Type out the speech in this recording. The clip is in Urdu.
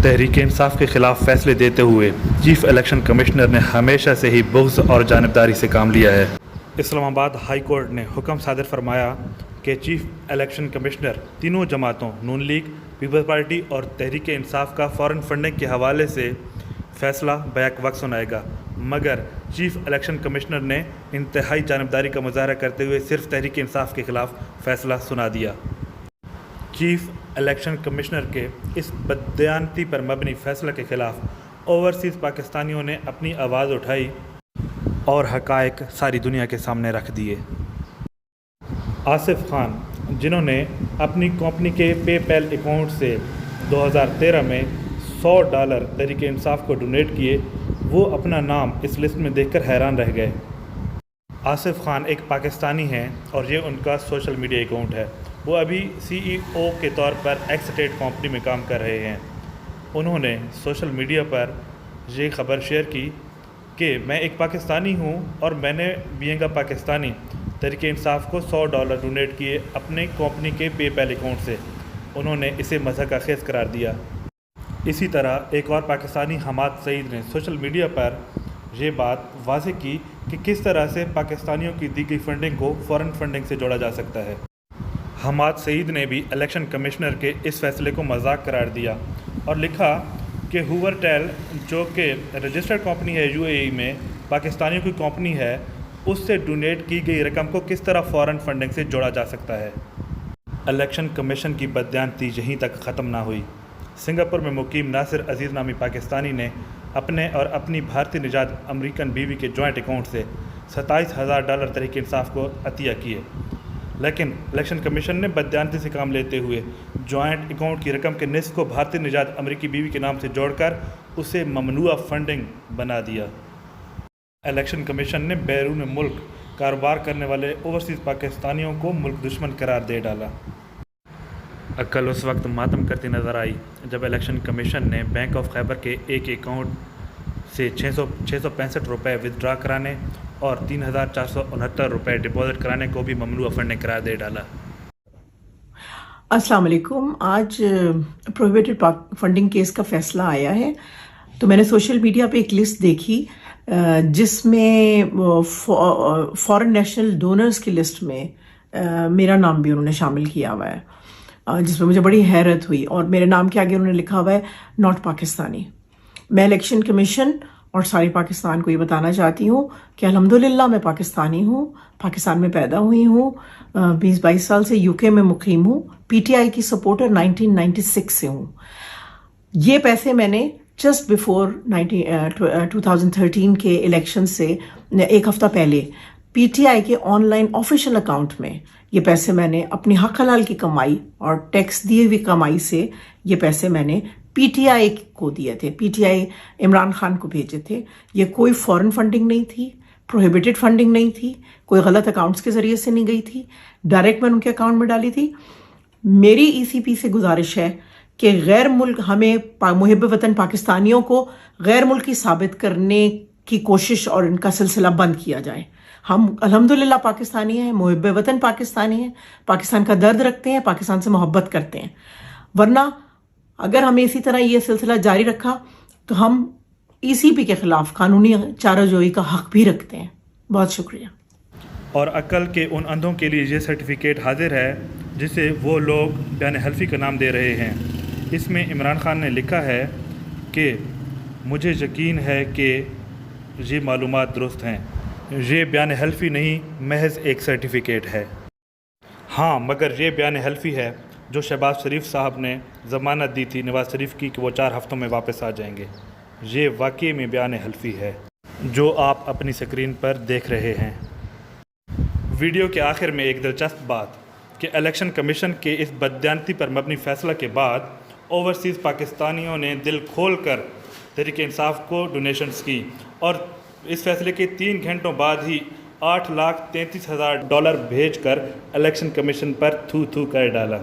تحریک انصاف کے خلاف فیصلے دیتے ہوئے چیف الیکشن کمشنر نے ہمیشہ سے ہی بغض اور جانبداری سے کام لیا ہے۔ اسلام آباد ہائی کورٹ نے حکم صادر فرمایا کہ چیف الیکشن کمشنر تینوں جماعتوں نون لیگ، پیپلز پارٹی اور تحریک انصاف کا فارن فنڈنگ کے حوالے سے فیصلہ بیک وقت سنائے گا، مگر چیف الیکشن کمشنر نے انتہائی جانبداری کا مظاہرہ کرتے ہوئے صرف تحریک انصاف کے خلاف فیصلہ سنا دیا۔ چیف الیکشن کمشنر کے اس بددیانتی پر مبنی فیصلے کے خلاف اوورسیز پاکستانیوں نے اپنی آواز اٹھائی اور حقائق ساری دنیا کے سامنے رکھ دیے۔ آصف خان، جنہوں نے اپنی کمپنی کے پے پیل اکاؤنٹ سے 2013 میں $100 تحریک انصاف کو ڈونیٹ کیے، وہ اپنا نام اس لسٹ میں دیکھ کر حیران رہ گئے۔ آصف خان ایک پاکستانی ہیں اور یہ ان کا سوشل میڈیا اکاؤنٹ ہے۔ وہ ابھی CEO کے طور پر ایکس اسٹیٹ کمپنی میں کام کر رہے ہیں۔ انہوں نے سوشل میڈیا پر یہ خبر شیئر کی کہ میں ایک پاکستانی ہوں اور میں نے بینگ پاکستانی تحریک انصاف کو $100 ڈونیٹ کیے اپنے کمپنی کے پے پیل اکاؤنٹ سے۔ انہوں نے اسے مضحکہ خیز قرار دیا۔ اسی طرح ایک اور پاکستانی حماد سعید نے سوشل میڈیا پر یہ بات واضح کی کہ کس طرح سے پاکستانیوں کی دی گئی فنڈنگ کو فارن فنڈنگ سے جوڑا جا سکتا ہے۔ حماد سعید نے بھی الیکشن کمشنر کے اس فیصلے کو مذاق قرار دیا اور لکھا کہ ہوور ٹیل، جو کہ رجسٹرڈ کمپنی ہے UAE میں، پاکستانیوں کی کمپنی ہے، اس سے ڈونیٹ کی گئی رقم کو کس طرح فارن فنڈنگ سے جوڑا جا سکتا ہے۔ الیکشن کمیشن کی بددیانتی یہیں تک ختم نہ ہوئی۔ سنگاپور میں مقیم ناصر عزیز نامی پاکستانی نے اپنے اور اپنی بھارتی نژاد امریکن بیوی کے جوائنٹ اکاؤنٹ سے $27,000 تحریک انصاف کو عطیہ کیے، لیکن الیکشن کمیشن نے بددیانتی سے کام لیتے ہوئے جوائنٹ اکاؤنٹ کی رقم کے نصف کو بھارتی نژاد امریکی بیوی کے نام سے جوڑ کر اسے ممنوعہ فنڈنگ بنا دیا۔ الیکشن کمیشن نے بیرون ملک کاروبار کرنے والے اوورسیز پاکستانیوں کو ملک دشمن قرار دے ڈالا۔ عقل اس وقت ماتم کرتی نظر آئی جب الیکشن کمیشن نے بینک آف خیبر کے ایک اکاؤنٹ سے $665 ودڈرا کرانے اور $3,469 ڈپازٹ کرانے کو بھی ممنوعہ فنڈنگ قرار دے ڈالا۔ السلام علیکم۔ آج پروہیبٹڈ فنڈنگ کیس کا فیصلہ آیا ہے، تو میں نے سوشل میڈیا پہ ایک لسٹ دیکھی جس میں فارن نیشنل ڈونرز کی لسٹ میں میرا نام بھی انہوں نے شامل کیا ہوا ہے، جس میں مجھے بڑی حیرت ہوئی، اور میرے نام کے آگے انہوں نے لکھا ہوا ہے ناٹ پاکستانی۔ میں الیکشن کمیشن اور ساری پاکستان کو یہ بتانا چاہتی ہوں کہ الحمدللہ میں پاکستانی ہوں، پاکستان میں پیدا ہوئی ہوں، 20-22 سال سے UK میں مقیم ہوں، PTI کی سپورٹر 1996 سے ہوں۔ یہ پیسے میں نے جسٹ بیفور 2013 کے الیکشن سے ایک ہفتہ پہلے PTI کے آن لائن آفیشیل اکاؤنٹ میں یہ پیسے میں نے اپنی حق حلال کی کمائی اور ٹیکس دیے ہوئی کمائی سے یہ پیسے میں نے PTI کو دیے تھے، PTI عمران خان کو بھیجے تھے۔ یہ کوئی فارن فنڈنگ نہیں تھی، پروہیبٹڈ فنڈنگ نہیں تھی، کوئی غلط اکاؤنٹس کے ذریعے سے نہیں گئی تھی، ڈائریکٹ میں ان کے اکاؤنٹ میں ڈالی تھی۔ میری ECP سے گزارش ہے کہ غیر ملک ہمیں محب وطن پاکستانیوں کو غیر ملکی ثابت کرنے کی کوشش اور ان کا سلسلہ بند کیا جائے۔ ہم الحمدللہ پاکستانی ہیں، محب وطن پاکستانی ہیں، پاکستان کا درد رکھتے ہیں، پاکستان سے محبت کرتے ہیں، ورنہ اگر ہمیں اسی طرح یہ سلسلہ جاری رکھا تو ہم ECP کے خلاف قانونی چارہ جوئی کا حق بھی رکھتے ہیں۔ بہت شکریہ۔ اور عقل کے ان اندھوں کے لیے یہ سرٹیفکیٹ حاضر ہے جسے وہ لوگ بیان حلفی کا نام دے رہے ہیں۔ اس میں عمران خان نے لکھا ہے کہ مجھے یقین ہے کہ یہ معلومات درست ہیں، یہ بیان حلفی نہیں، محض ایک سرٹیفکیٹ ہے۔ ہاں، مگر یہ بیان حلفی ہے جو شہباز شریف صاحب نے ضمانت دی تھی نواز شریف کی کہ وہ 4 ہفتوں میں واپس آ جائیں گے۔ یہ واقعی میں بیان حلفی ہے جو آپ اپنی اسکرین پر دیکھ رہے ہیں۔ ویڈیو کے آخر میں ایک دلچسپ بات کہ الیکشن کمیشن کے اس بددیانتی پر مبنی فیصلہ کے بعد اوورسیز پاکستانیوں نے دل کھول کر تحریک انصاف کو ڈونیشنز کی، اور اس فیصلے کے 3 گھنٹوں بعد ہی $8,33,000 بھیج کر الیکشن کمیشن پر تھو تھو کر ڈالا۔